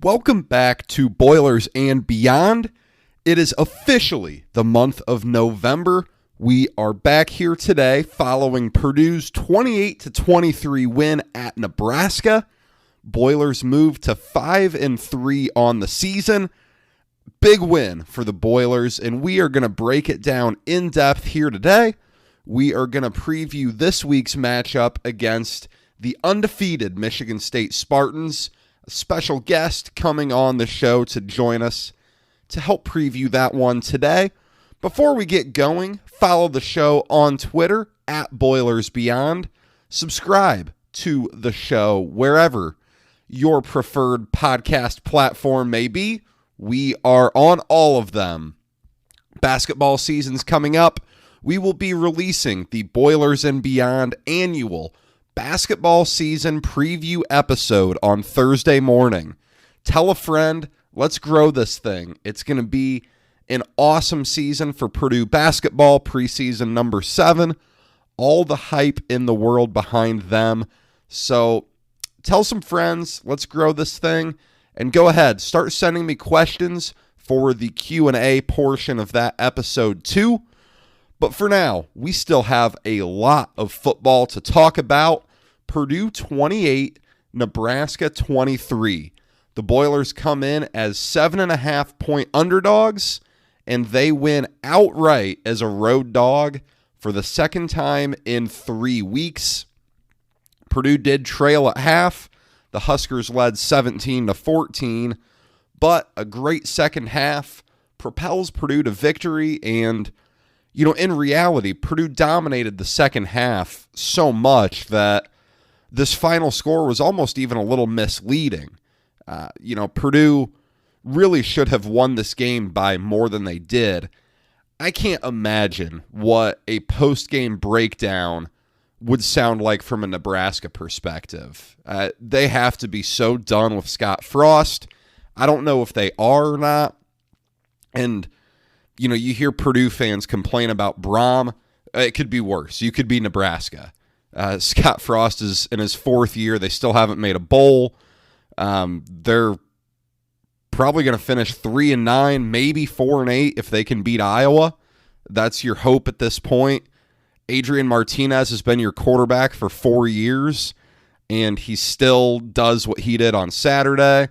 Welcome back to Boilers and Beyond. It is officially the month of November. We are back here today following Purdue's 28-23 win at Nebraska. Boilers move to 5-3 on the season. Big win for the Boilers, and we are going to break it down in depth here today. We are going to preview this week's matchup against the undefeated Michigan State Spartans. A special guest coming on the show to join us to help preview that one today. Before we get going, follow the show on Twitter at BoilersBeyond. Subscribe to the show wherever your preferred podcast platform may be. We are on all of them. Basketball season's coming up. We will be releasing the Boilers and Beyond annual basketball season preview episode on Thursday morning. Tell a friend. Let's grow this thing. It's going to be an awesome season for Purdue basketball, preseason number 7. All the hype in the world behind them. So tell some friends. Let's grow this thing. And go ahead. Start sending me questions for the Q&A portion of that episode too. But for now, we still have a lot of football to talk about. Purdue 28, Nebraska 23. The Boilers come in as 7.5-point underdogs, and they win outright as a road dog for the second time in 3 weeks. Purdue did trail at half. The Huskers led 17-14, but a great second half propels Purdue to victory. And, in reality, Purdue dominated the second half so much that this final score was almost even a little misleading. Purdue really should have won this game by more than they did. I can't imagine what a post-game breakdown would sound like from a Nebraska perspective. They have to be so done with Scott Frost. I don't know if they are or not. And, you hear Purdue fans complain about Braum. It could be worse. You could be Nebraska. Scott Frost is in his 4th year. They still haven't made a bowl. They're probably going to finish 3-9, maybe 4-8 if they can beat Iowa. That's your hope at this point. Adrian Martinez has been your quarterback for 4 years, and he still does what he did on Saturday.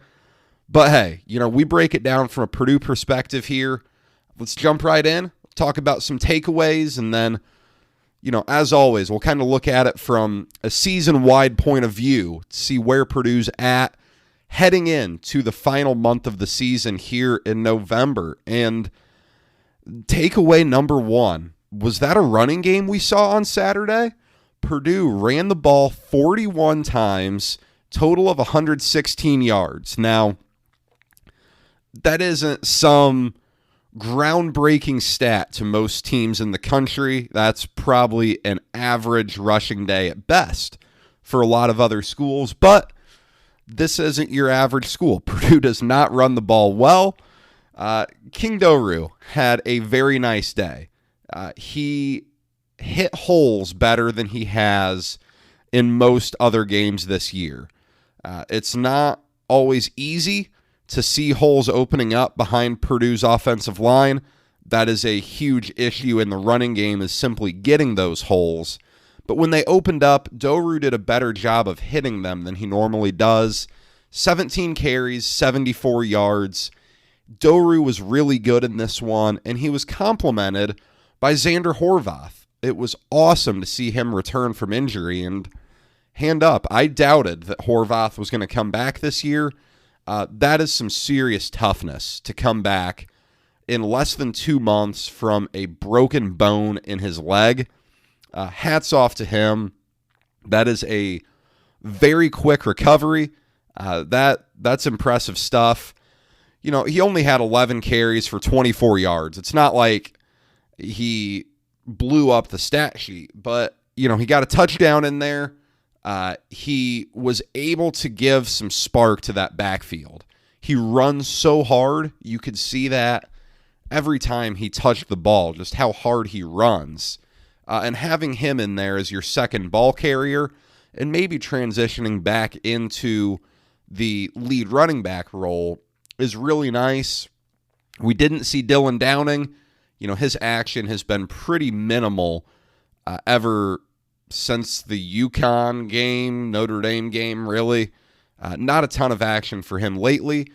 But hey, we break it down from a Purdue perspective here. Let's jump right in, talk about some takeaways, and then as always, we'll kind of look at it from a season-wide point of view to see where Purdue's at heading into the final month of the season here in November. And takeaway number 1, was that a running game we saw on Saturday? Purdue ran the ball 41 times, total of 116 yards. Now, that isn't some groundbreaking stat to most teams in the country. That's probably an average rushing day at best for a lot of other schools, but this isn't your average school. Purdue does not run the ball well. King Doru had a very nice day. He hit holes better than he has in most other games this year. It's not always easy to see holes opening up behind Purdue's offensive line. That is a huge issue in the running game, is simply getting those holes. But when they opened up, Doru did a better job of hitting them than he normally does. 17 carries, 74 yards. Doru was really good in this one, and he was complimented by Xander Horvath. It was awesome to see him return from injury, and hand up, I doubted that Horvath was going to come back this year. That is some serious toughness to come back in less than 2 months from a broken bone in his leg. Hats off to him. That is a very quick recovery. That's impressive stuff. He only had 11 carries for 24 yards. It's not like he blew up the stat sheet, but, he got a touchdown in there. He was able to give some spark to that backfield. He runs so hard. You could see that every time he touched the ball, just how hard he runs. And having him in there as your second ball carrier and maybe transitioning back into the lead running back role is really nice. We didn't see Dylan Downing. His action has been pretty minimal ever since the UConn game, Notre Dame game, really. Not a ton of action for him lately.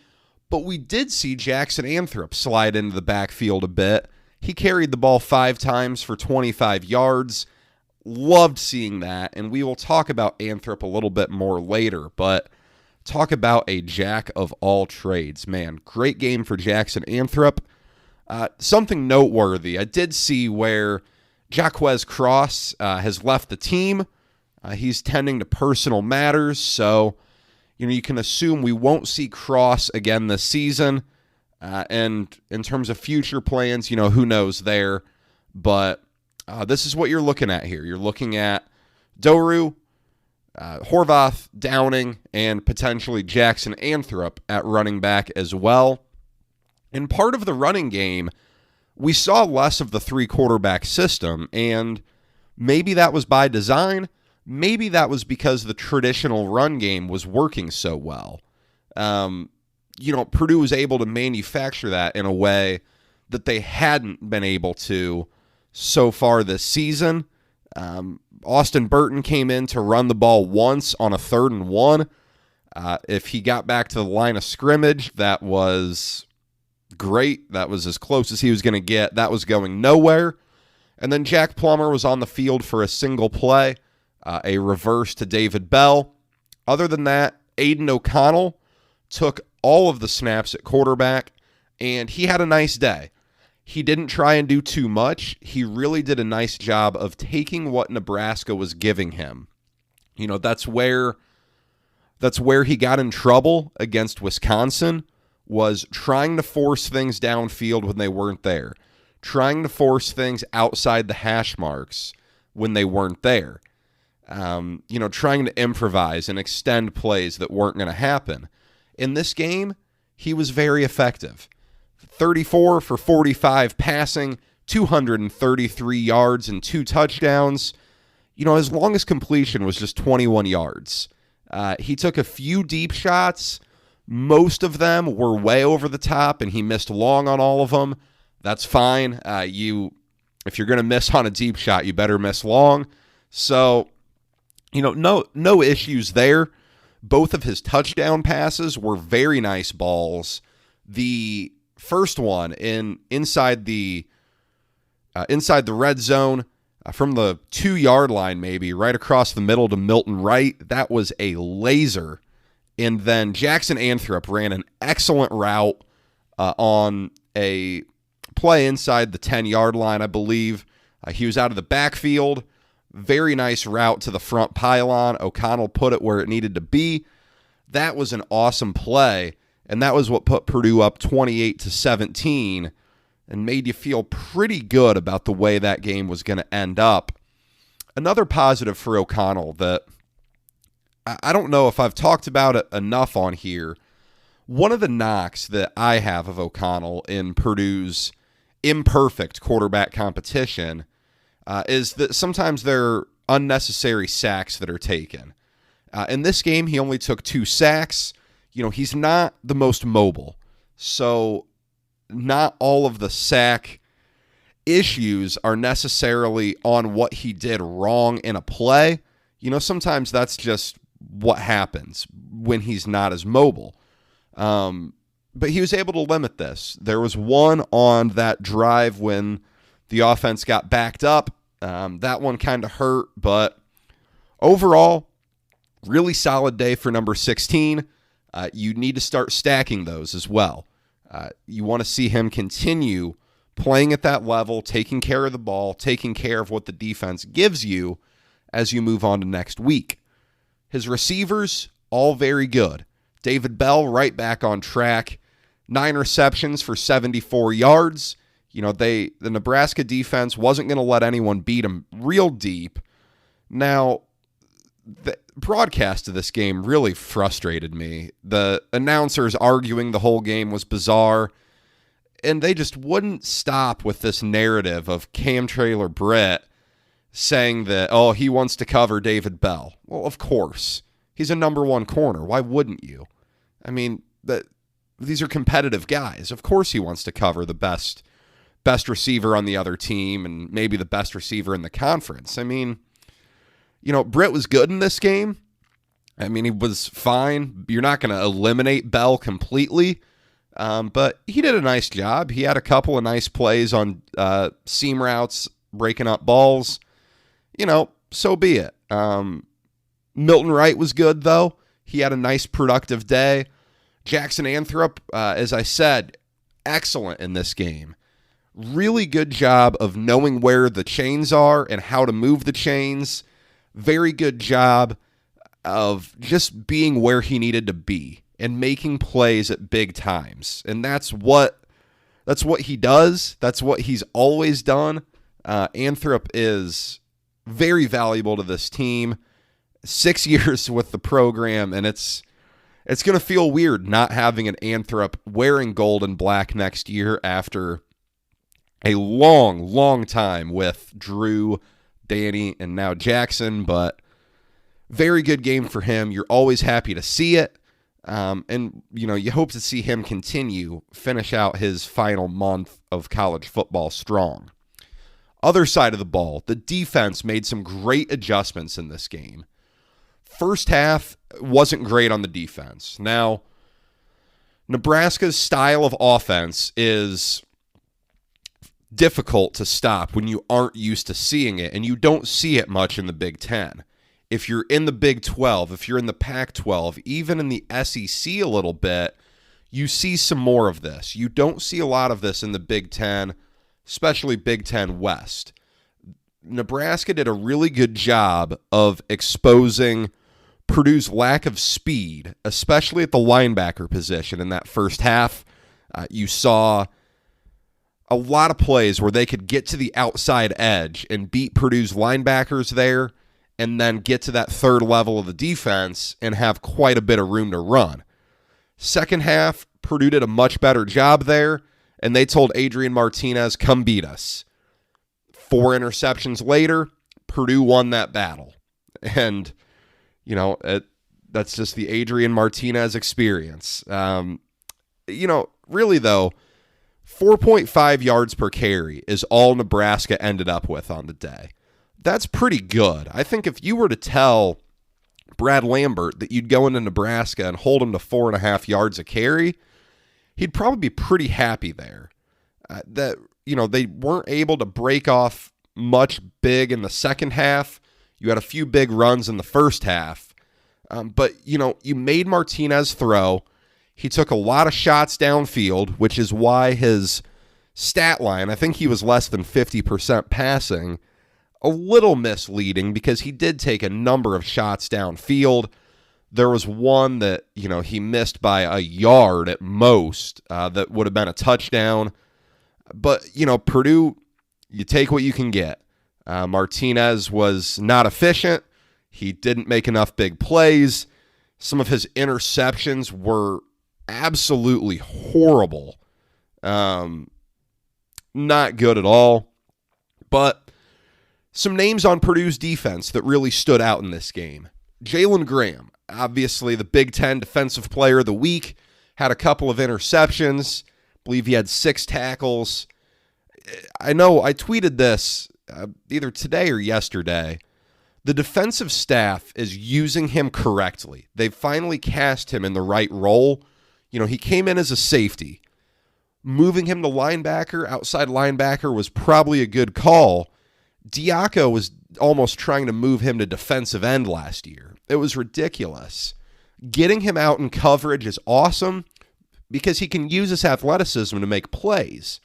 But we did see Jackson Anthrop slide into the backfield a bit. He carried the ball 5 times for 25 yards. Loved seeing that, and we will talk about Anthrop a little bit more later, but talk about a jack of all trades. Man, great game for Jackson Anthrop. Something noteworthy, I did see where Jaquez Cross has left the team. He's tending to personal matters, so you can assume we won't see Cross again this season. And in terms of future plans, who knows there. But this is what you're looking at here. You're looking at Doru, Horvath, Downing, and potentially Jackson Anthrop at running back as well. In part of the running game, we saw less of the 3-quarterback system, and maybe that was by design. Maybe that was because the traditional run game was working so well. Purdue was able to manufacture that in a way that they hadn't been able to so far this season. Austin Burton came in to run the ball once on a 3rd and 1. If he got back to the line of scrimmage, that was great. That was as close as he was going to get. That was going nowhere. And then Jack Plummer was on the field for a single play, a reverse to David Bell. Other than that, Aiden O'Connell took all of the snaps at quarterback, and he had a nice day. He didn't try and do too much. He really did a nice job of taking what Nebraska was giving him. That's where he got in trouble against Wisconsin, was trying to force things downfield when they weren't there, trying to force things outside the hash marks when they weren't there, trying to improvise and extend plays that weren't going to happen. In this game, he was very effective. 34 for 45 passing, 233 yards and 2 touchdowns. His longest completion was just 21 yards. He took a few deep shots. Most of them were way over the top, and he missed long on all of them. That's fine. If you're going to miss on a deep shot, you better miss long. So, no issues there. Both of his touchdown passes were very nice balls. The first one inside the red zone from the 2-yard line, maybe right across the middle to Milton Wright, that was a laser. And then Jackson Anthrop ran an excellent route on a play inside the 10-yard line, I believe. He was out of the backfield. Very nice route to the front pylon. O'Connell put it where it needed to be. That was an awesome play, and that was what put Purdue up 28-17 and made you feel pretty good about the way that game was going to end up. Another positive for O'Connell that I don't know if I've talked about it enough on here. One of the knocks that I have of O'Connell in Purdue's imperfect quarterback competition is that sometimes there are unnecessary sacks that are taken. In this game, he only took 2 sacks. He's not the most mobile. So not all of the sack issues are necessarily on what he did wrong in a play. Sometimes that's just what happens when he's not as mobile. But he was able to limit this. There was one on that drive when the offense got backed up. That one kind of hurt, but overall, really solid day for number 16. You need to start stacking those as well. You want to see him continue playing at that level, taking care of the ball, taking care of what the defense gives you as you move on to next week. His receivers, all very good. David Bell, right back on track. 9 receptions for 74 yards. The Nebraska defense wasn't going to let anyone beat him real deep. Now, the broadcast of this game really frustrated me. The announcers arguing the whole game was bizarre, and they just wouldn't stop with this narrative of Cam Traylor-Britt saying that, he wants to cover David Bell. Well, of course. He's a number 1 corner. Why wouldn't you? I mean, these are competitive guys. Of course he wants to cover the best receiver on the other team and maybe the best receiver in the conference. I mean, Britt was good in this game. I mean, he was fine. You're not going to eliminate Bell completely, but he did a nice job. He had a couple of nice plays on seam routes, breaking up balls. So be it. Milton Wright was good, though. He had a nice, productive day. Jackson Anthrop, as I said, excellent in this game. Really good job of knowing where the chains are and how to move the chains. Very good job of just being where he needed to be and making plays at big times. And that's what he does. That's what he's always done. Anthrop is very valuable to this team. 6 years with the program, and it's going to feel weird not having an Anthrop wearing gold and black next year after a long, long time with Drew, Danny, and now Jackson, but very good game for him. You're always happy to see it, and you hope to see him finish out his final month of college football strong. Other side of the ball, the defense made some great adjustments in this game. First half wasn't great on the defense. Now, Nebraska's style of offense is difficult to stop when you aren't used to seeing it, and you don't see it much in the Big Ten. If you're in the Big 12, if you're in the Pac-12, even in the SEC a little bit, you see some more of this. You don't see a lot of this in the Big Ten, especially Big Ten West. Nebraska did a really good job of exposing Purdue's lack of speed, especially at the linebacker position in that first half. You saw a lot of plays where they could get to the outside edge and beat Purdue's linebackers there and then get to that third level of the defense and have quite a bit of room to run. Second half, Purdue did a much better job there, and they told Adrian Martinez, come beat us. 4 interceptions later, Purdue won that battle. And that's just the Adrian Martinez experience. Really, though, 4.5 yards per carry is all Nebraska ended up with on the day. That's pretty good. I think if you were to tell Brad Lambert that you'd go into Nebraska and hold him to 4.5 yards a carry, he'd probably be pretty happy there. They weren't able to break off much big in the second half. You had a few big runs in the first half. But you made Martinez throw. He took a lot of shots downfield, which is why his stat line, I think he was less than 50% passing, a little misleading because he did take a number of shots downfield. There was one that, he missed by a yard at most that would have been a touchdown. But, Purdue, you take what you can get. Martinez was not efficient. He didn't make enough big plays. Some of his interceptions were absolutely horrible. Not good at all. But some names on Purdue's defense that really stood out in this game. Jalen Graham, obviously the Big Ten Defensive Player of the Week, had a couple of interceptions. I believe he had 6 tackles. I know I tweeted this either today or yesterday. The defensive staff is using him correctly. They've finally cast him in the right role. He came in as a safety. Moving him to linebacker, outside linebacker, was probably a good call. Diaco was almost trying to move him to defensive end last year. It was ridiculous. Getting him out in coverage is awesome because he can use his athleticism to make plays.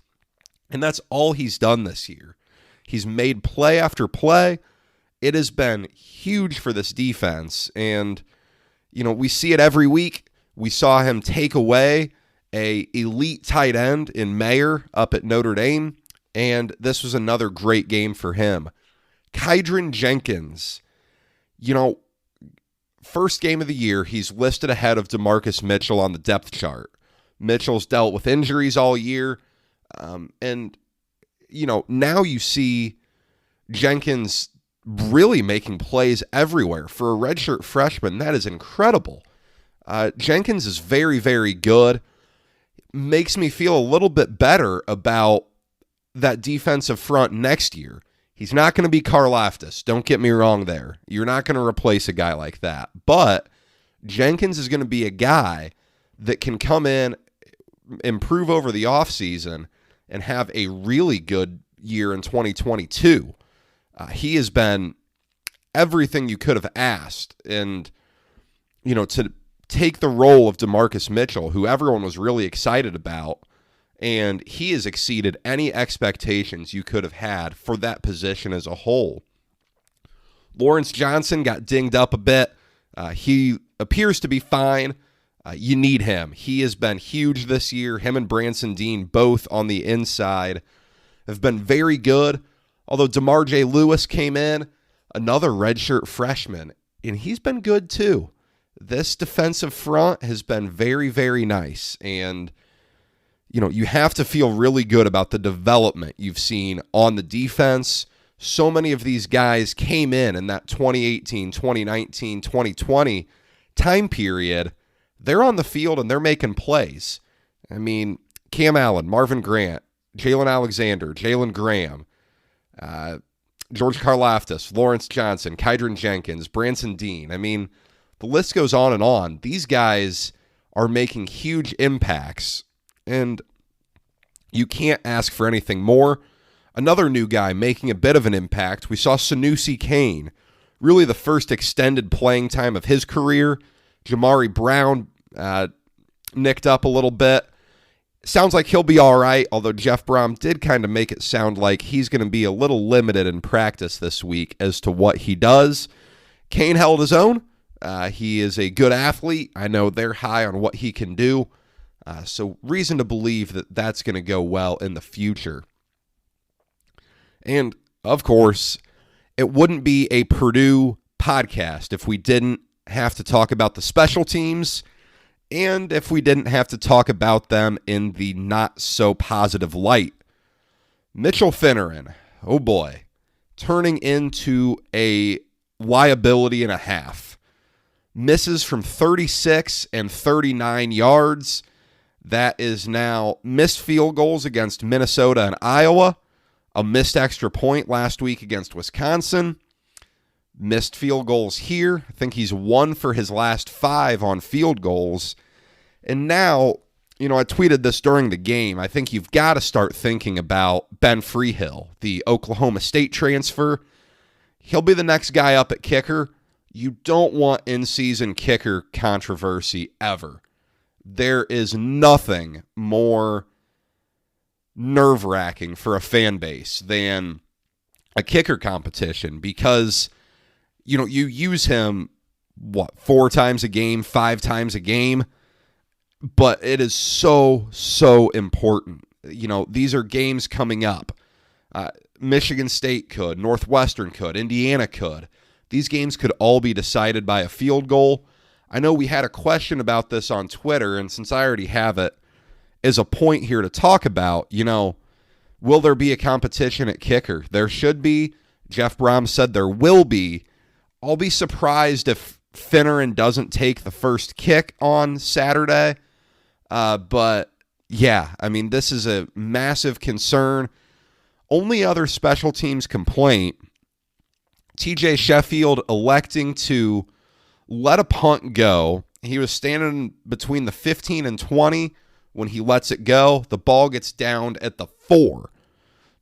And that's all he's done this year. He's made play after play. It has been huge for this defense. And, we see it every week. We saw him take away a elite tight end in Mayer up at Notre Dame. And this was another great game for him. Kydron Jenkins, first game of the year, he's listed ahead of DeMarcus Mitchell on the depth chart. Mitchell's dealt with injuries all year. Now you see Jenkins really making plays everywhere. For a redshirt freshman, that is incredible. Jenkins is very, very good. Makes me feel a little bit better about that defensive front next year. He's not going to be Karlaftis. Don't get me wrong there. You're not going to replace a guy like that. But Jenkins is going to be a guy that can come in, improve over the offseason, and have a really good year in 2022. He has been everything you could have asked. And, to take the role of DeMarcus Mitchell, who everyone was really excited about, and he has exceeded any expectations you could have had for that position as a whole. Lawrence Johnson got dinged up a bit. He appears to be fine. You need him. He has been huge this year. Him and Branson Dean, both on the inside, have been very good. Although DeMar J. Lewis came in, another redshirt freshman, and he's been good too. This defensive front has been very, very nice. And, you have to feel really good about the development you've seen on the defense. So many of these guys came in that 2018, 2019, 2020 time period. They're on the field and they're making plays. I mean, Cam Allen, Marvin Grant, Jalen Alexander, Jalen Graham, George Karlaftis, Lawrence Johnson, Kydron Jenkins, Branson Dean. I mean, the list goes on and on. These guys are making huge impacts, and you can't ask for anything more. Another new guy making a bit of an impact. We saw Sanusi Kane, really the first extended playing time of his career. Jamari Brown nicked up a little bit. Sounds like he'll be all right, although Jeff Brom did kind of make it sound like he's going to be a little limited in practice this week as to what he does. Kane held his own. He is a good athlete. I know they're high on what he can do. So reason to believe that that's going to go well in the future. And, of course, it wouldn't be a Purdue podcast if we didn't have to talk about the special teams and if we didn't have to talk about them in the not-so-positive light. Mitchell Finneran, oh boy, turning into a liability and a half. Misses from 36 and 39 yards. That is now missed field goals against Minnesota and Iowa. A missed extra point last week against Wisconsin. Missed field goals here. I think he's 1 for his last 5 on field goals. And now, I tweeted this during the game. I think you've got to start thinking about Ben Freehill, the Oklahoma State transfer. He'll be the next guy up at kicker. You don't want in-season kicker controversy ever. There is nothing more nerve-wracking for a fan base than a kicker competition because, you use him, 4 times a game, 5 times a game, but it is so, so important. These are games coming up. Michigan State could, Northwestern could, Indiana could. These games could all be decided by a field goal. I know we had a question about this on Twitter, and since I already have it as a point here to talk about, will there be a competition at kicker? There should be. Jeff Brom said there will be. I'll be surprised if Finneran doesn't take the first kick on Saturday. But, yeah, this is a massive concern. Only other special teams complaint, TJ Sheffield electing to let a punt go. He was standing between the 15 and 20 when he lets it go. The ball gets downed at the 4.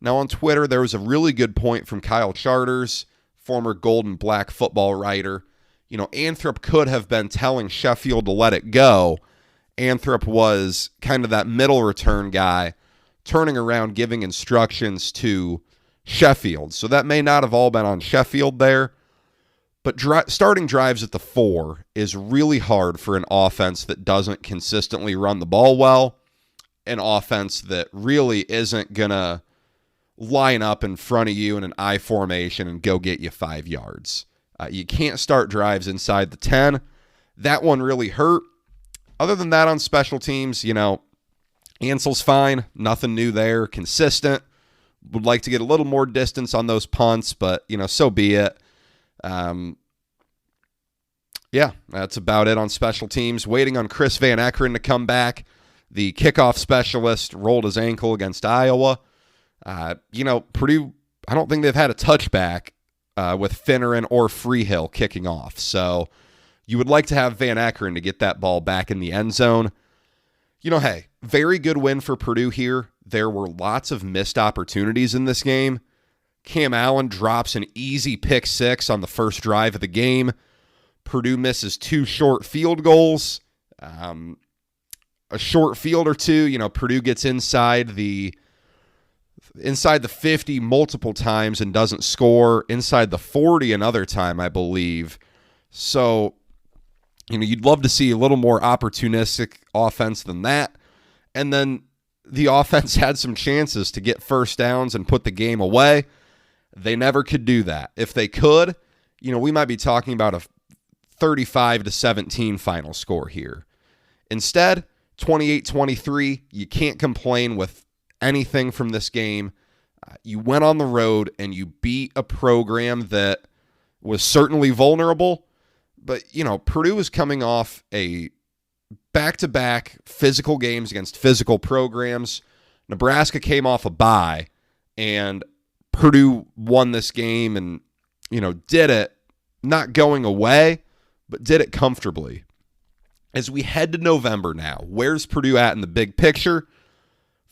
Now on Twitter, there was a really good point from Kyle Charters, former Gold and Black football writer. Anthrop could have been telling Sheffield to let it go. Anthrop was kind of that middle return guy, turning around, giving instructions to Sheffield. So that may not have all been on Sheffield there. But starting drives at the 4 is really hard for an offense that doesn't consistently run the ball well, an offense that really isn't going to line up in front of you in an I formation and go get you 5 yards. You can't start drives inside the 10. That one really hurt. Other than that, on special teams, Ansel's fine. Nothing new there. Consistent. Would like to get a little more distance on those punts, but, so be it. Yeah, that's about it on special teams. Waiting on Chris Van Ekeren to come back. The kickoff specialist rolled his ankle against Iowa. Purdue, I don't think they've had a touchback with Finneran or Freehill kicking off. So you would like to have Van Ekeren to get that ball back in the end zone. Hey, very good win for Purdue here. There were lots of missed opportunities in this game. Cam Allen drops an easy pick six on the first drive of the game. Purdue misses 2 short field goals. A short field or two, Purdue gets inside the 50 multiple times and doesn't score. Inside the 40 another time, I believe. So, you'd love to see a little more opportunistic offense than that. And then the offense had some chances to get first downs and put the game away. They never could do that. If they could, we might be talking about a 35-17 final score here. Instead, 28-23, you can't complain with anything from this game. You went on the road and you beat a program that was certainly vulnerable, but, Purdue was coming off a back-to-back physical games against physical programs. Nebraska came off a bye, and Purdue won this game and, did it not going away, but did it comfortably. As we head to November now, where's Purdue at in the big picture?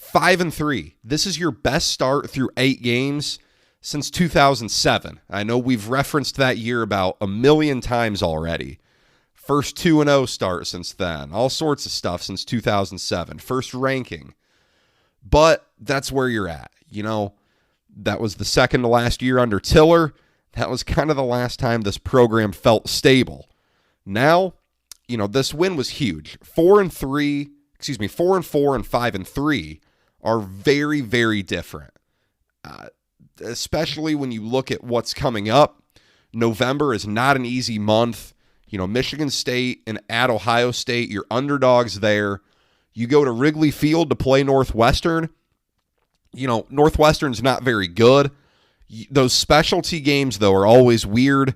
5-3. This is your best start through 8 games since 2007. I know we've referenced that year about a million times already. First 2-0 start since then. All sorts of stuff since 2007. First ranking. But that's where you're at. That was the second to last year under Tiller. That was kind of the last time this program felt stable. Now, this win was huge. 4-4 and 5-3 are very, very different. Especially when you look at what's coming up. November is not an easy month. Michigan State and at Ohio State, you're underdogs there. You go to Wrigley Field to play Northwestern. Northwestern's not very good. Those specialty games, though, are always weird.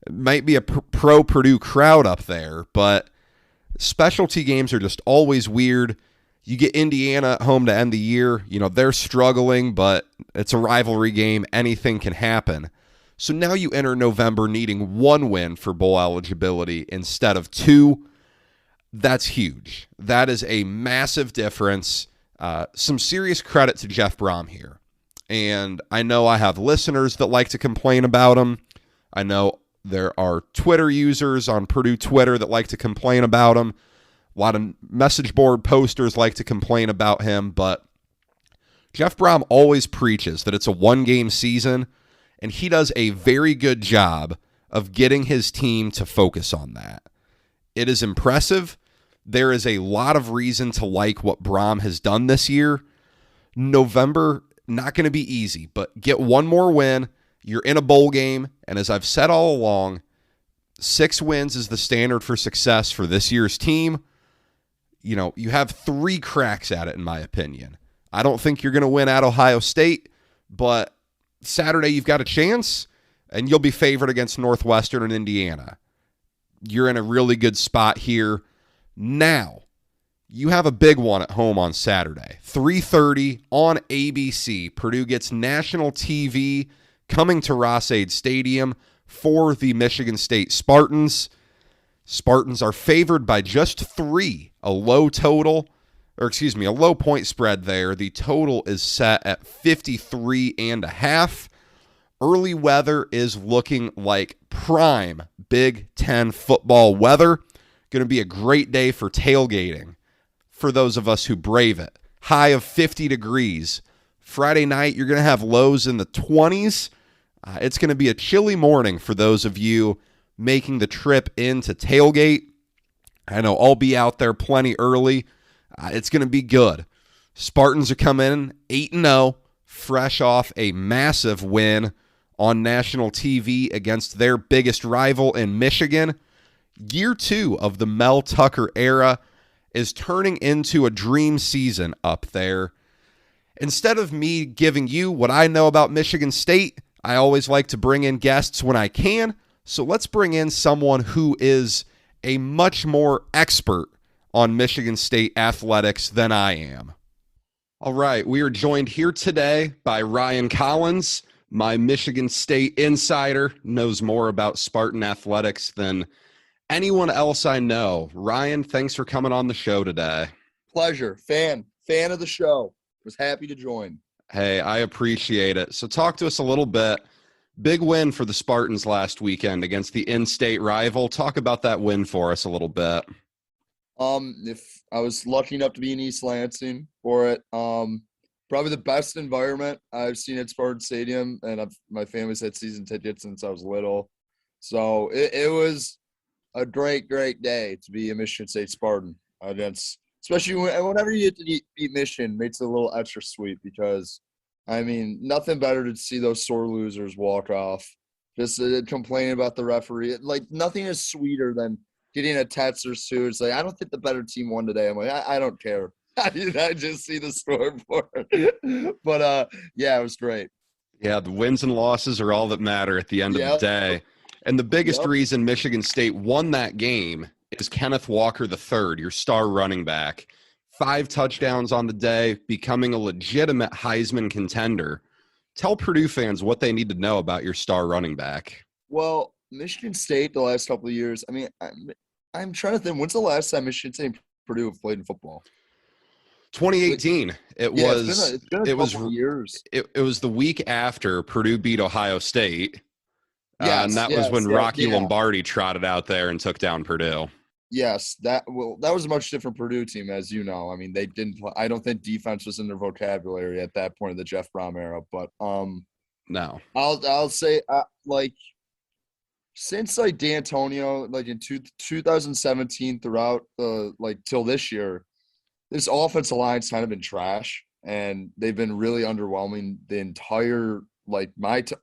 It might be a pro-Purdue crowd up there, but specialty games are just always weird. You get Indiana at home to end the year. They're struggling, but it's a rivalry game. Anything can happen. So now you enter November needing 1 win for bowl eligibility instead of 2. That's huge. That is a massive difference. Some serious credit to Jeff Brom here. And I know I have listeners that like to complain about him. I know there are Twitter users on Purdue Twitter that like to complain about him. A lot of message board posters like to complain about him. But Jeff Brom always preaches that it's a 1-game season, and he does a very good job of getting his team to focus on that. It is impressive. There is a lot of reason to like what Brom has done this year. November, not going to be easy, but get 1 more win. You're in a bowl game, and as I've said all along, 6 wins is the standard for success for this year's team. You have 3 cracks at it, in my opinion. I don't think you're going to win at Ohio State, but Saturday you've got a chance, and you'll be favored against Northwestern and Indiana. You're in a really good spot here. Now, you have a big one at home on Saturday. 3:30 on ABC. Purdue gets national TV coming to Ross-Ade Stadium for the Michigan State Spartans. Spartans are favored by just 3, a low point spread there. The total is set at 53.5. Early weather is looking like prime Big Ten football weather. Going to be a great day for tailgating for those of us who brave it. High of 50 degrees. Friday night, you're going to have lows in the 20s. It's going to be a chilly morning for those of you making the trip in to tailgate. I know I'll be out there plenty early. It's going to be good. Spartans are coming in 8-0, fresh off a massive win on national TV against their biggest rival in Michigan. Year 2 of the Mel Tucker era is turning into a dream season up there. Instead of me giving you what I know about Michigan State, I always like to bring in guests when I can. So let's bring in someone who is a much more expert on Michigan State athletics than I am. All right, we are joined here today by Ryan Collins, my Michigan State insider, knows more about Spartan athletics than anyone else I know. Ryan, thanks for coming on the show today. Pleasure. Fan of the show. Was happy to join. Hey, I appreciate it. So talk to us a little bit. Big win for the Spartans last weekend against the in-state rival. Talk about that win for us a little bit. If I was lucky enough to be in East Lansing for it, probably the best environment I've seen at Spartan Stadium, and my family's had season tickets since I was little, so it was a great day to be a Michigan State Spartan against, especially whenever you get to beat Michigan, makes it a little extra sweet because, I mean, nothing better to see those sore losers walk off, just complaining about the referee. Like, nothing is sweeter than getting a text or two. It's like, I don't think the better team won today. I'm like, I don't care. I just see the scoreboard. But, yeah, it was great. Yeah, the wins and losses are all that matter at the end of the day. And the biggest reason Michigan State won that game is Kenneth Walker III, your star running back. 5 touchdowns on the day, becoming a legitimate Heisman contender. Tell Purdue fans what they need to know about your star running back. Well, Michigan State the last couple of years, I mean, I'm trying to think, when's the last time Michigan State and Purdue have played in football? 2018. It was years. It was the week after Purdue beat Ohio State. And that was when Rocky Lombardi trotted out there and took down Purdue. Yes, that was a much different Purdue team, as you know. I mean, they didn't. I don't think defense was in their vocabulary at that point of the Jeff Brom era. But no, I'll say since like D'Antonio, like in 2017 throughout till this year, this offensive line's kind of been trash, and they've been really underwhelming the entire my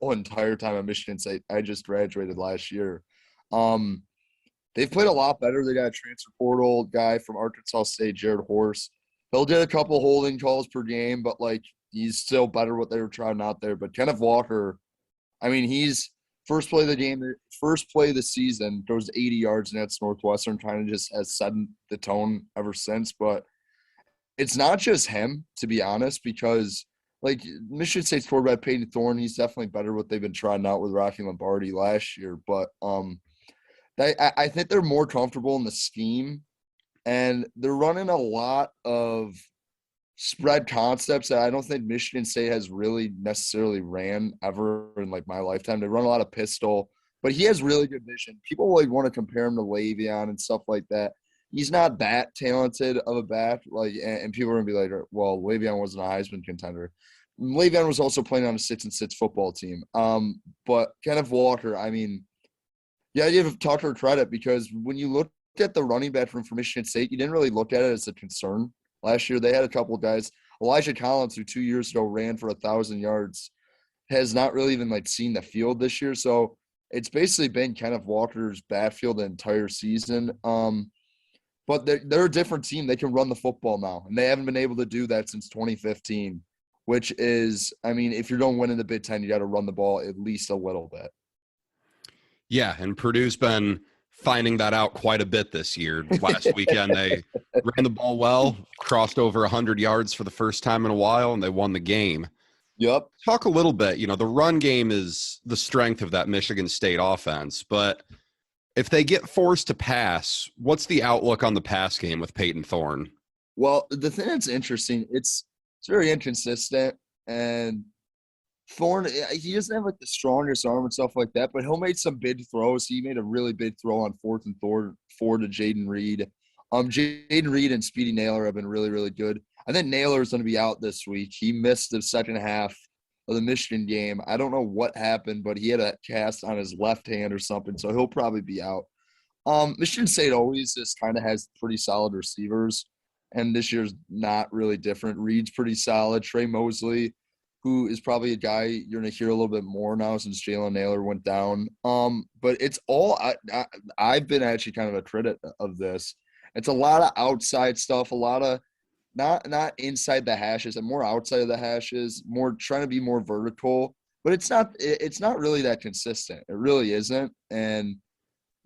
entire time at Michigan State. I just graduated last year. They've played a lot better. They got a transfer portal guy from Arkansas State, Jared Horse. He'll get a couple holding calls per game, but he's still better what they were trying out there. But Kenneth Walker, I mean, he's first play of the season, throws 80 yards against Northwestern, kind of just has set the tone ever since. But it's not just him, to be honest, because Michigan State's quarterback Peyton Thorne, he's definitely better what they've been trying out with Rocky Lombardi last year. But I think they're more comfortable in the scheme, and they're running a lot of spread concepts that I don't think Michigan State has really necessarily ran ever in my lifetime. They run a lot of pistol, but he has really good vision. People want to compare him to Le'Veon and stuff like that. He's not that talented of a back, and people are gonna be like, well, Le'Veon wasn't a Heisman contender. Le'Veon was also playing on a 6-6 football team. But Kenneth Walker, I mean, yeah, you have to talk to her credit, because when you look at the running back room for Michigan State, you didn't really look at it as a concern. Last year, they had a couple of guys. Elijah Collins, who 2 years ago ran for 1,000 yards, has not really even seen the field this year. So it's basically been Kenneth Walker's backfield the entire season. But they're a different team. They can run the football now, and they haven't been able to do that since 2015, which is, I mean, if you're going to win in the Big Ten, you got to run the ball at least a little bit. Yeah, and Purdue's been finding that out quite a bit this year. Last weekend, they ran the ball well, crossed over 100 yards for the first time in a while, and they won the game. Yep. Talk a little bit, the run game is the strength of that Michigan State offense, but if they get forced to pass, what's the outlook on the pass game with Peyton Thorne? Well, the thing that's interesting, it's very inconsistent, and Thorne, he doesn't have the strongest arm and stuff like that, but he'll make some big throws. He made a really big throw on 4th and 4 to Jaden Reed. Jaden Reed and Speedy Naylor have been really, really good. I think Naylor is going to be out this week. He missed the second half of the Michigan game. I don't know what happened, but he had a cast on his left hand or something, so he'll probably be out. Michigan State always just kind of has pretty solid receivers, and this year's not really different. Reed's pretty solid. Trey Mosley, who is probably a guy you're going to hear a little bit more now since Jalen Naylor went down. But it's all I've been actually kind of a critic of this. It's a lot of outside stuff, a lot of not inside the hashes and more outside of the hashes, more trying to be more vertical. But it's not really that consistent. It really isn't. And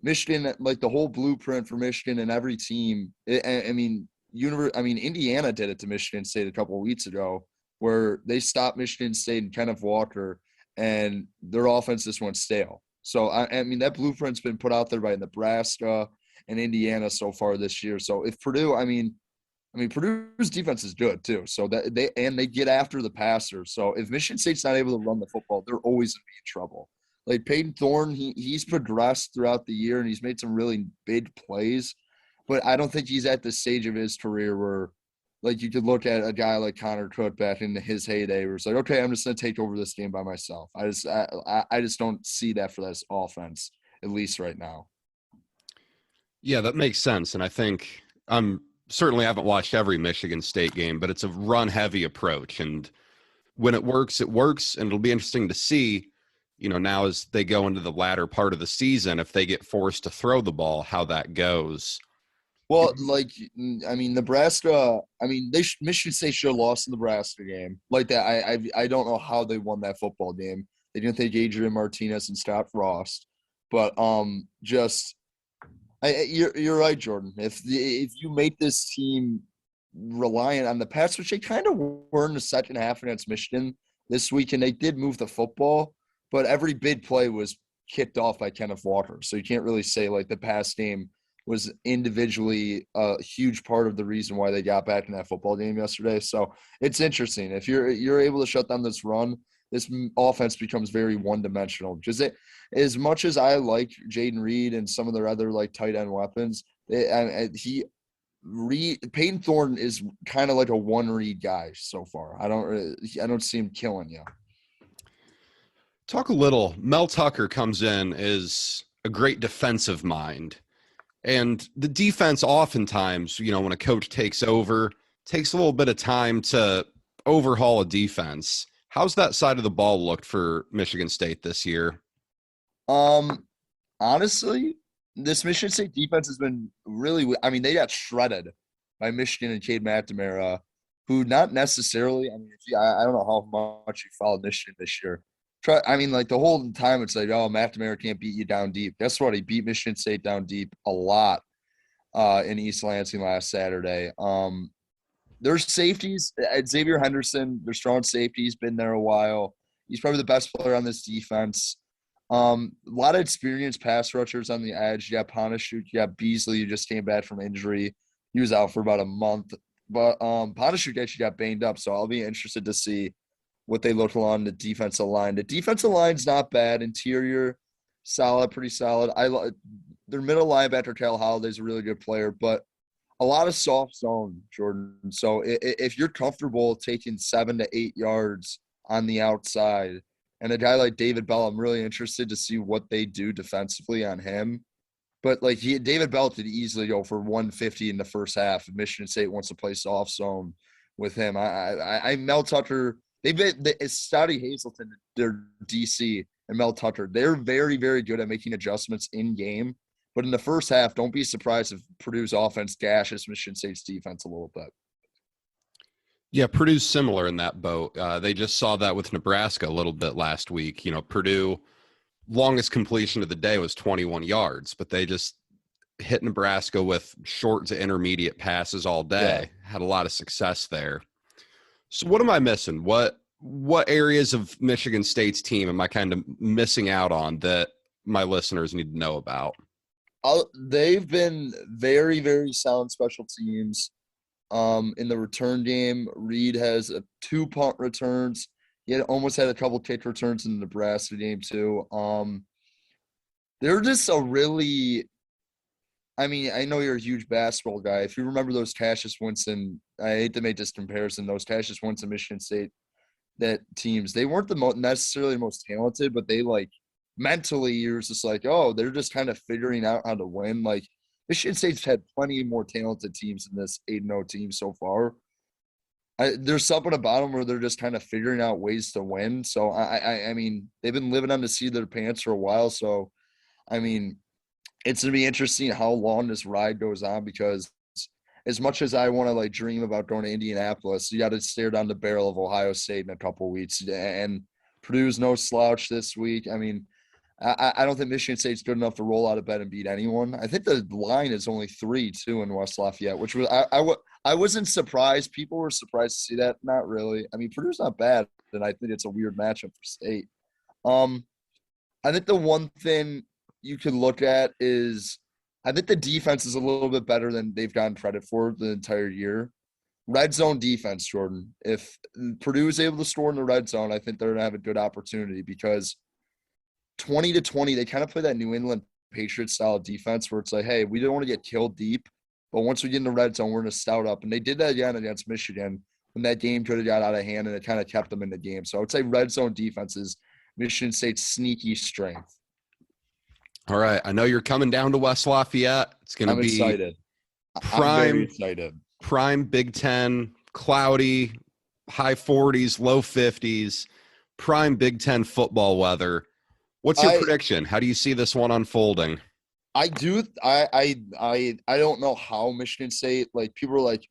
Michigan, like the whole blueprint for Michigan and every team. Indiana did it to Michigan State a couple of weeks ago, where they stopped Michigan State and Kenneth Walker, and their offense just went stale. So that blueprint's been put out there by Nebraska and Indiana so far this year. So if Purdue, Purdue's defense is good too. So that they get after the passer. So if Michigan State's not able to run the football, they're always gonna be in trouble. Like Peyton Thorne, he's progressed throughout the year and he's made some really big plays, but I don't think he's at the stage of his career where, like, you could look at a guy like Connor Cook back in his heyday, where it's like, okay, I'm just gonna take over this game by myself. I just don't see that for this offense, at least right now. Yeah, that makes sense. And I think certainly haven't watched every Michigan State game, but it's a run heavy approach. And when it works, it works. And it'll be interesting to see, now as they go into the latter part of the season, if they get forced to throw the ball, how that goes. Well, Nebraska. Michigan State should have lost the Nebraska game. Like that, I don't know how they won that football game. They didn't take Adrian Martinez and Scott Frost, but you're right, Jordan. If you make this team reliant on the pass, which they kind of were in the second half against Michigan this week, and they did move the football, but every big play was kicked off by Kenneth Walker. So you can't really say like the pass game was individually a huge part of the reason why they got back in that football game yesterday. So it's interesting. If you're able to shut down this run, this offense becomes very one-dimensional. Just as much as I like Jaden Reed and some of their other like tight end weapons, Peyton Thorne is kind of like a one-read guy so far. I don't see him killing you. Talk a little. Mel Tucker comes in as a great defensive mind. And the defense oftentimes, when a coach takes over, takes a little bit of time to overhaul a defense. How's that side of the ball looked for Michigan State this year? Honestly, this Michigan State defense has been really – they got shredded by Michigan and Cade McNamara, who not necessarily – I don't know how much you followed Michigan this year. The whole time it's like, oh, McNamara can't beat you down deep. Guess what? He beat Michigan State down deep a lot in East Lansing last Saturday. There's safeties. Xavier Henderson, their strong safety, he's been there a while. He's probably the best player on this defense. A lot of experienced pass rushers on the edge. You got Panashuk, you got Beasley, who just came back from injury. He was out for about a month. But Panashuk actually got banged up, so I'll be interested to see what they look on the defensive line. The defensive line's not bad. Interior, solid, pretty solid. Their middle linebacker, Cal Holiday's a really good player, but a lot of soft zone, Jordan. So if you're comfortable taking 7 to 8 yards on the outside, and a guy like David Bell, I'm really interested to see what they do defensively on him. But David Bell could easily go for 150 in the first half if Michigan State wants to play soft zone with him. Mel Tucker, it's Stouty Hazelton, their DC, and Mel Tucker. They're very, very good at making adjustments in game. But in the first half, don't be surprised if Purdue's offense gashes Michigan State's defense a little bit. Yeah, Purdue's similar in that boat. They just saw that with Nebraska a little bit last week. Purdue, longest completion of the day was 21 yards, but they just hit Nebraska with short to intermediate passes all day. Yeah. Had a lot of success there. So what am I missing? What areas of Michigan State's team am I kind of missing out on that my listeners need to know about? They've been very, very sound special teams. In the return game, Reed has 2 punt returns. He almost had a couple kick returns in the Nebraska game too. They're just a really – I know you're a huge basketball guy. If you remember those Cassius Winston – I hate to make this comparison. Those Cassius Winston Michigan State teams, they weren't necessarily the most talented, but they mentally you're just like, oh, they're just kind of figuring out how to win. Michigan State's had plenty more talented teams in this 8-0 team so far. There's something about them where they're just kind of figuring out ways to win. So, they've been living on the seat of their pants for a while. So, it's going to be interesting how long this ride goes on, because as much as I want to dream about going to Indianapolis, you got to stare down the barrel of Ohio State in a couple of weeks. And Purdue's no slouch this week. I don't think Michigan State's good enough to roll out of bed and beat anyone. I think the line is only 3 too in West Lafayette, which was I wasn't surprised. People were surprised to see that. Not really. I mean, Purdue's not bad, and I think it's a weird matchup for State. Um, I think the one thing you could look at is I think the defense is a little bit better than they've gotten credit for the entire year. Red zone defense, Jordan. If Purdue is able to score in the red zone, I think they're gonna have a good opportunity because 20-20, they kind of play that New England Patriots style of defense where it's like, hey, we don't want to get killed deep, but once we get in the red zone, we're going to stout up. And they did that again against Michigan when that game could have got out of hand, and it kind of kept them in the game. So I would say red zone defense is Michigan State's sneaky strength. All right. I know you're coming down to West Lafayette. It's going to be excited. Prime, I'm very excited. Prime Big Ten, cloudy, high 40s, low 50s, prime Big Ten football weather. What's your prediction? How do you see this one unfolding? I don't know how Michigan State, like, people are like,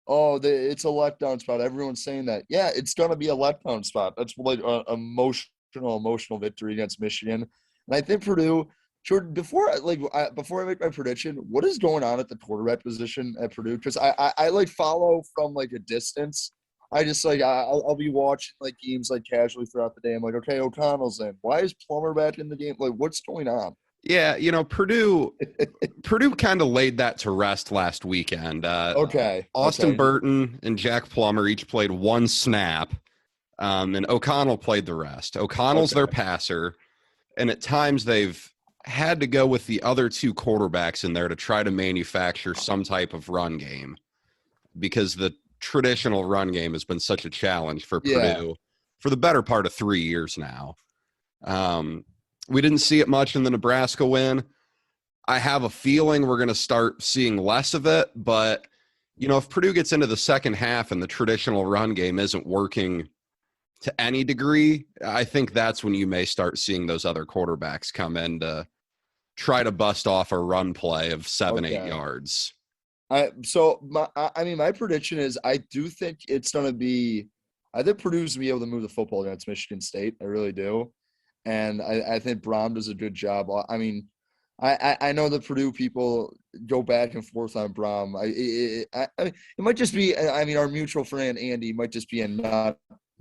oh, it's a letdown spot. Everyone's saying that. Yeah, it's going to be a letdown spot. That's like an emotional victory against Michigan. And I think Purdue, Jordan, before I make my prediction, what is going on at the quarterback position at Purdue? Because I like follow from like a distance. I just like I'll be watching like games like casually throughout the day. I'm like, okay, O'Connell's in. Why is Plummer back in the game? Like, what's going on? Yeah, Purdue kind of laid that to rest last weekend. Austin Burton and Jack Plummer each played one snap, and O'Connell played the rest. O'Connell's their passer, and at times they've had to go with the other two quarterbacks in there to try to manufacture some type of run game because the traditional run game has been such a challenge for Purdue for the better part of 3 years now. We didn't see it much in the Nebraska win. I have a feeling we're going to start seeing less of it, but if Purdue gets into the second half and the traditional run game isn't working to any degree, I think that's when you may start seeing those other quarterbacks come in to try to bust off a run play of 7-8 yards. My prediction is I do think it's going to be – I think Purdue's going to be able to move the football against Michigan State. I really do. And I think Braum does a good job. I mean, I know the Purdue people go back and forth on Braum. It might just be – I mean, our mutual friend Andy might just be a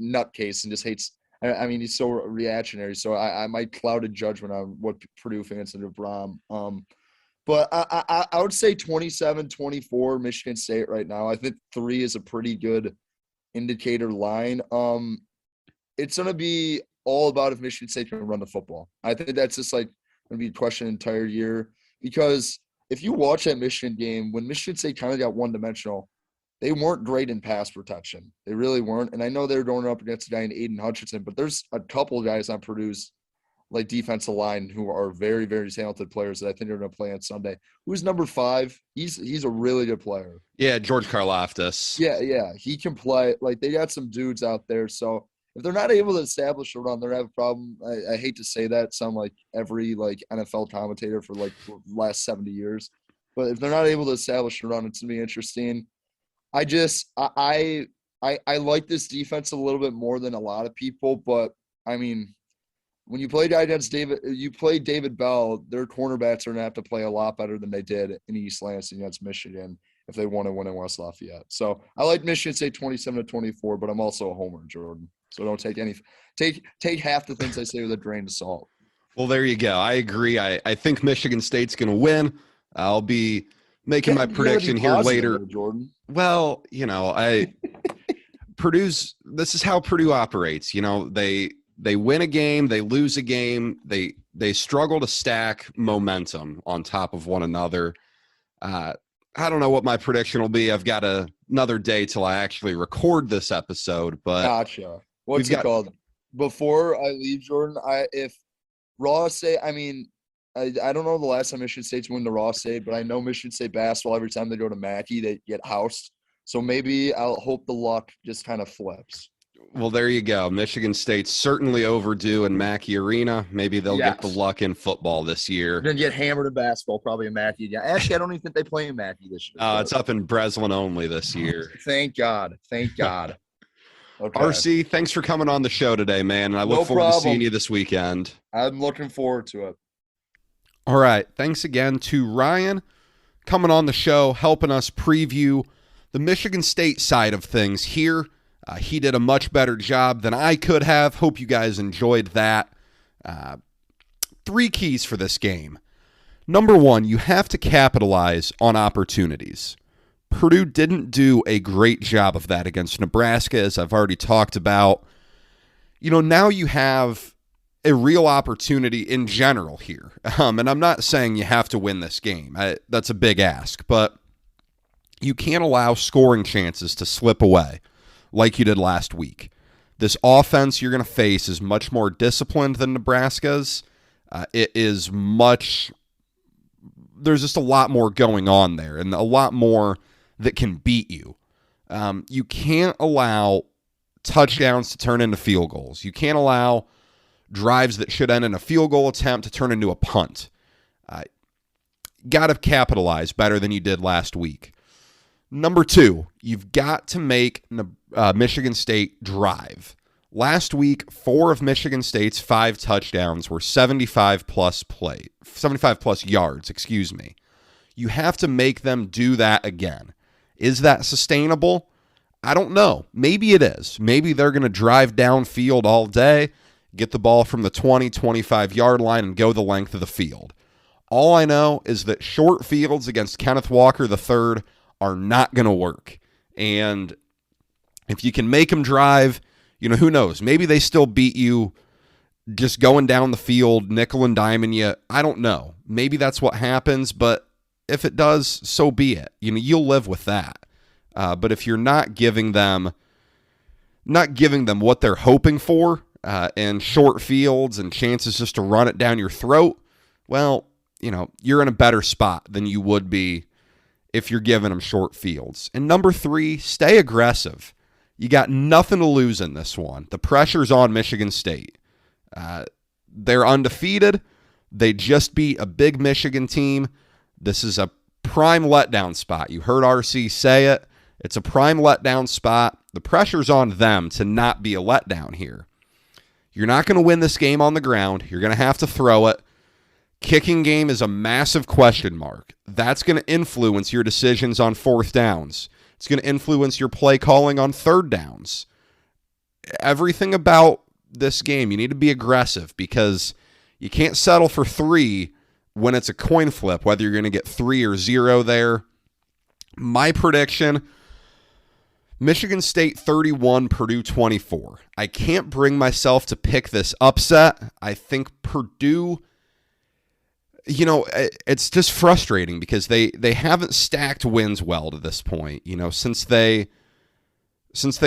nutcase and just hates – I mean, he's so reactionary. So I might cloud a judgment on what Purdue fans think of Braum. But I would say 27-24 Michigan State right now. I think 3 is a pretty good indicator line. It's going to be all about if Michigan State can run the football. I think that's just like going to be a question the entire year. Because if you watch that Michigan game, when Michigan State kind of got one-dimensional, they weren't great in pass protection. They really weren't. And I know they're going up against a guy in Aiden Hutchinson, but there's a couple of guys on Purdue's like defensive line who are very, very talented players that I think are going to play on Sunday. Who's number 5? He's a really good player. Yeah, George Karlaftis. Yeah, he can play. Like, they got some dudes out there. So if they're not able to establish a run, they're going to have a problem. I hate to say that. Sound like every like NFL commentator for like the last 70 years. But if they're not able to establish a run, it's going to be interesting. I like this defense a little bit more than a lot of people, but I mean, when you play David Bell, their cornerbacks are going to have to play a lot better than they did in East Lansing against Michigan if they want to win in West Lafayette. So I like Michigan State 27-24, but I'm also a homer, Jordan. So don't take half the things I say with a grain of salt. Well, there you go. I agree. I think Michigan State's going to win. I'll be making my prediction here later. Jordan. Well, Purdue's – this is how Purdue operates. They win a game, they lose a game, they struggle to stack momentum on top of one another. I don't know what my prediction will be. I've got another day till I actually record this episode. But gotcha. What's it called? Before I leave, Jordan, if Ross State, I mean, I don't know the last time Michigan State's won the Ross State, but I know Michigan State basketball, every time they go to Mackey, they get housed. So maybe I'll hope the luck just kind of flips. Well, there you go. Michigan State's certainly overdue in Mackey Arena. Maybe they'll get the luck in football this year. Then get hammered in basketball, probably in Mackey. Yeah, actually, I don't even think they play in Mackey this year. It's up in Breslin only this year. Thank God. Okay. RC, thanks for coming on the show today, man. And I look No forward to seeing problem. you this weekend. I'm looking forward to it. All right. Thanks again to Ryan coming on the show, helping us preview the Michigan State side of things here. He did a much better job than I could have. Hope you guys enjoyed that. 3 keys for this game. Number 1, you have to capitalize on opportunities. Purdue didn't do a great job of that against Nebraska, as I've already talked about. Now you have a real opportunity in general here. And I'm not saying you have to win this game. That's a big ask. But you can't allow scoring chances to slip away like you did last week. This offense you're going to face is much more disciplined than Nebraska's. There's just a lot more going on there and a lot more that can beat you. You can't allow touchdowns to turn into field goals. You can't allow drives that should end in a field goal attempt to turn into a punt. Got to capitalize better than you did last week. Number 2, you've got to make Michigan State drive. Last week, 4 of Michigan State's 5 touchdowns were 75 plus yards, You have to make them do that again. Is that sustainable? I don't know. Maybe it is. Maybe they're going to drive downfield all day, get the ball from the 20, 25-yard line, and go the length of the field. All I know is that short fields against Kenneth Walker III are not going to work. And if you can make them drive, who knows? Maybe they still beat you just going down the field, nickel and diming you. I don't know. Maybe that's what happens, but if it does, so be it. You'll live with that. But if you're not giving them what they're hoping for, and short fields and chances just to run it down your throat, well, you're in a better spot than you would be if you're giving them short fields. And number 3, stay aggressive. You got nothing to lose in this one. The pressure's on Michigan State. They're undefeated. They just beat a big Michigan team. This is a prime letdown spot. You heard RC say it. It's a prime letdown spot. The pressure's on them to not be a letdown here. You're not going to win this game on the ground. You're going to have to throw it. Kicking game is a massive question mark. That's going to influence your decisions on 4th downs. It's going to influence your play calling on 3rd downs. Everything about this game, you need to be aggressive because you can't settle for 3 when it's a coin flip, whether you're going to get 3 or 0 there. My prediction, Michigan State 31, Purdue 24. I can't bring myself to pick this upset. I think Purdue, it's just frustrating because they haven't stacked wins well to this point. Since they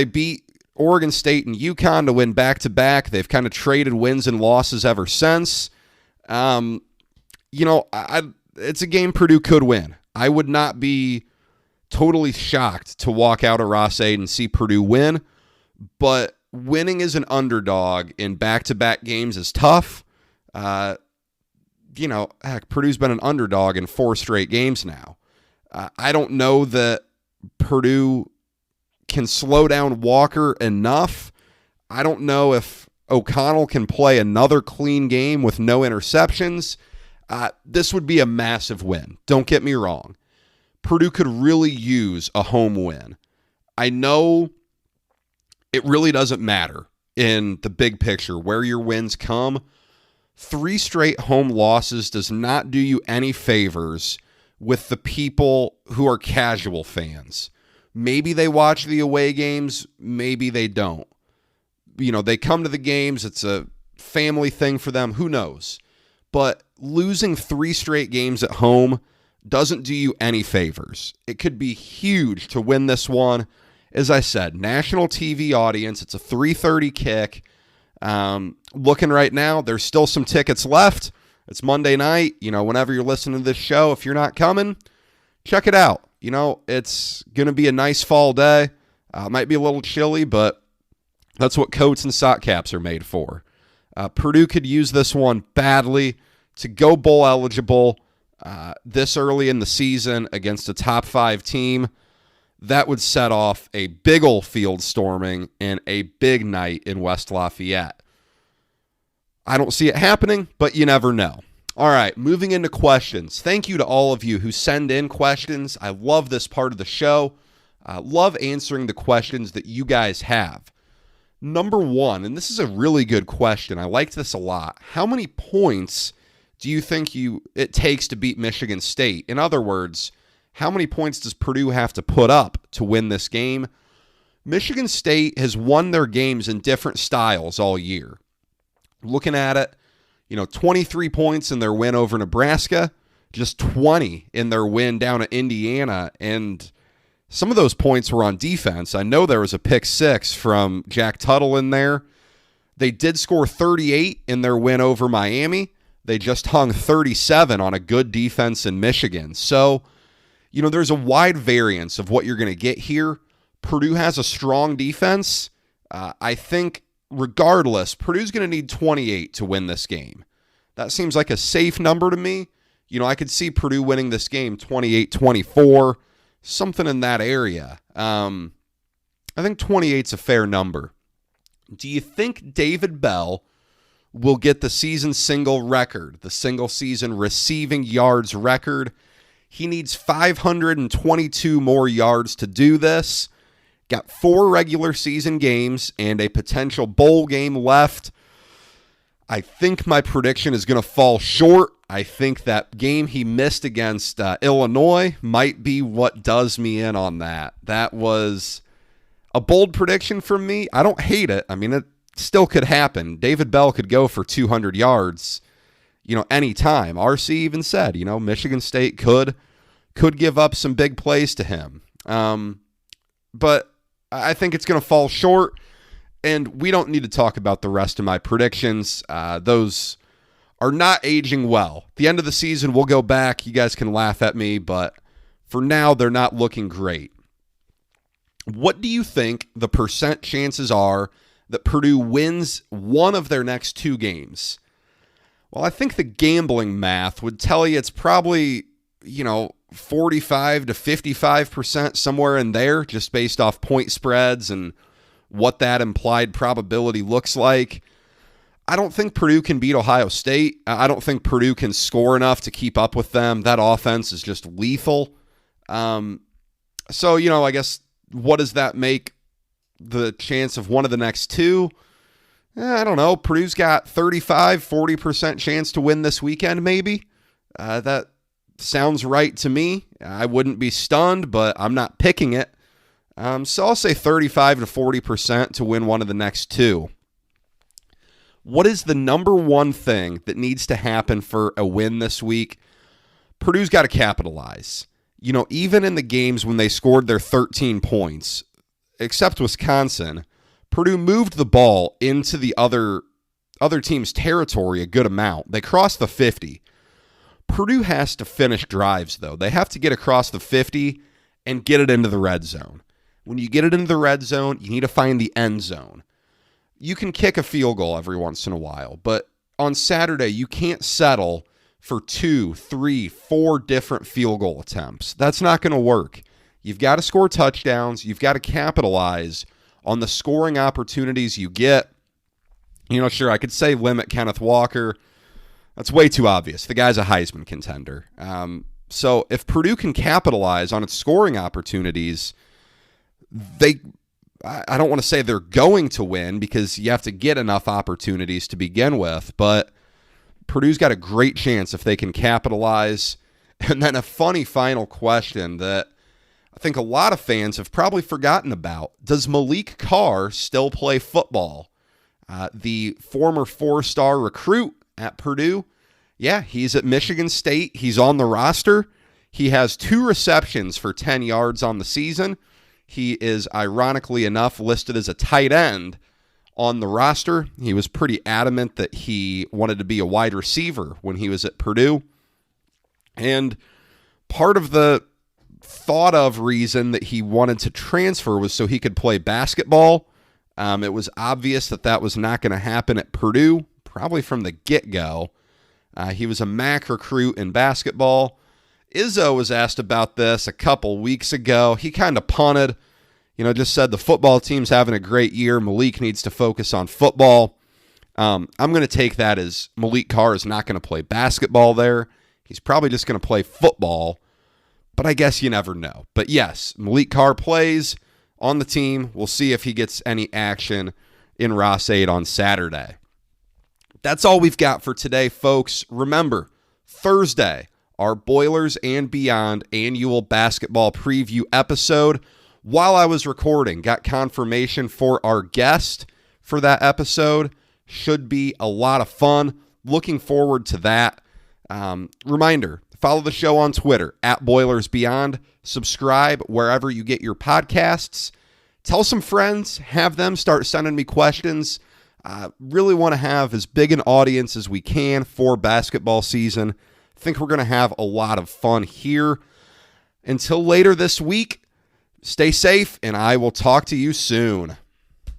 beat Oregon State and UConn to win back-to-back, they've kind of traded wins and losses ever since. It's a game Purdue could win. I would not be totally shocked to walk out of Ross-Ade and see Purdue win, but winning as an underdog in back-to-back games is tough. Purdue's been an underdog in 4 straight games now. I don't know that Purdue can slow down Walker enough. I don't know if O'Connell can play another clean game with no interceptions. This would be a massive win. Don't get me wrong. Purdue could really use a home win. I know it really doesn't matter in the big picture where your wins come. 3 straight home losses does not do you any favors with the people who are casual fans. Maybe they watch the away games, maybe they don't. They come to the games, it's a family thing for them, who knows? But losing 3 straight games at home doesn't do you any favors. It could be huge to win this one. As I said, national TV audience, it's a 3:30 kick. Looking right now, there's still some tickets left. It's Monday night. Whenever you're listening to this show, if you're not coming, check it out. It's going to be a nice fall day. It might be a little chilly, but that's what coats and sock caps are made for. Purdue could use this one badly to go bowl eligible this early in the season against a top 5 team. that would set off a big ol' field storming and a big night in West Lafayette. I don't see it happening, but you never know. All right, moving into questions. Thank you to all of you who send in questions. I love this part of the show. I love answering the questions that you guys have. Number one, and this is a really good question. I liked this a lot. How many points do you think it takes to beat Michigan State? In other words, how many points does Purdue have to put up to win this game? Michigan State has won their games in different styles all year. Looking at it, 23 points in their win over Nebraska, just 20 in their win down at Indiana, and some of those points were on defense. I know there was a pick six from Jack Tuttle in there. They did score 38 in their win over Miami. They just hung 37 on a good defense in Michigan. So, there's a wide variance of what you're going to get here. Purdue has a strong defense. I think regardless, Purdue's going to need 28 to win this game. That seems like a safe number to me. I could see Purdue winning this game 28-24, something in that area. I think 28's a fair number. Do you think David Bell will get the season single record, the single season receiving yards record? He needs 522 more yards to do this. Got 4 regular season games and a potential bowl game left. I think my prediction is going to fall short. I think that game he missed against Illinois might be what does me in on that. That was a bold prediction from me. I don't hate it. I mean, it still could happen. David Bell could go for 200 yards, anytime. RC even said, Michigan State could give up some big plays to him. But I think it's going to fall short, and we don't need to talk about the rest of my predictions. Those are not aging well. At the end of the season, we'll go back. You guys can laugh at me, but for now, they're not looking great. What do you think the percent chances are that Purdue wins one of their next 2 games? Well, I think the gambling math would tell you it's probably, 45 to 55%, somewhere in there, just based off point spreads and what that implied probability looks like. I don't think Purdue can beat Ohio State. I don't think Purdue can score enough to keep up with them. That offense is just lethal. So, I guess, what does that make the chance of one of the next 2? I don't know. Purdue's got 35, 40% chance to win this weekend, maybe. That sounds right to me. I wouldn't be stunned, but I'm not picking it. So I'll say 35 to 40% to win one of the next 2. What is the number one thing that needs to happen for a win this week? Purdue's got to capitalize. Even in the games when they scored their 13 points, except Wisconsin, Purdue moved the ball into the other team's territory a good amount. They crossed the 50. Purdue has to finish drives, though. They have to get across the 50 and get it into the red zone. When you get it into the red zone, you need to find the end zone. You can kick a field goal every once in a while, but on Saturday, you can't settle for 2, 3, 4 different field goal attempts. That's not going to work. You've got to score touchdowns. You've got to capitalize on the scoring opportunities you get. Sure, I could say limit Kenneth Walker. That's way too obvious. The guy's a Heisman contender. So if Purdue can capitalize on its scoring opportunities, I don't want to say they're going to win because you have to get enough opportunities to begin with, but Purdue's got a great chance if they can capitalize. And then a funny final question that I think a lot of fans have probably forgotten about. Does Malik Carr still play football? The former 4-star recruit at Purdue. Yeah, he's at Michigan State. He's on the roster. He has 2 receptions for 10 yards on the season. He is, ironically enough, listed as a tight end on the roster. He was pretty adamant that he wanted to be a wide receiver when he was at Purdue. And part of the thought of reason that he wanted to transfer was so he could play basketball. It was obvious that was not going to happen at Purdue, probably from the get-go. He was a MAC recruit in basketball. Izzo was asked about this a couple weeks ago. He kind of punted, just said the football team's having a great year. Malik needs to focus on football. I'm going to take that as Malik Carr is not going to play basketball there. He's probably just going to play football, but I guess you never know. But yes, Malik Carr plays on the team. We'll see if he gets any action in Ross-Ade on Saturday. That's all we've got for today, folks. Remember, Thursday, our Boilers and Beyond annual basketball preview episode. While I was recording, got confirmation for our guest for that episode. Should be a lot of fun. Looking forward to that. Reminder, follow the show on Twitter, @BoilersBeyond. Subscribe wherever you get your podcasts. Tell some friends, have them start sending me questions. Really want to have as big an audience as we can for basketball season. Think we're going to have a lot of fun here. Until later this week, stay safe, and I will talk to you soon.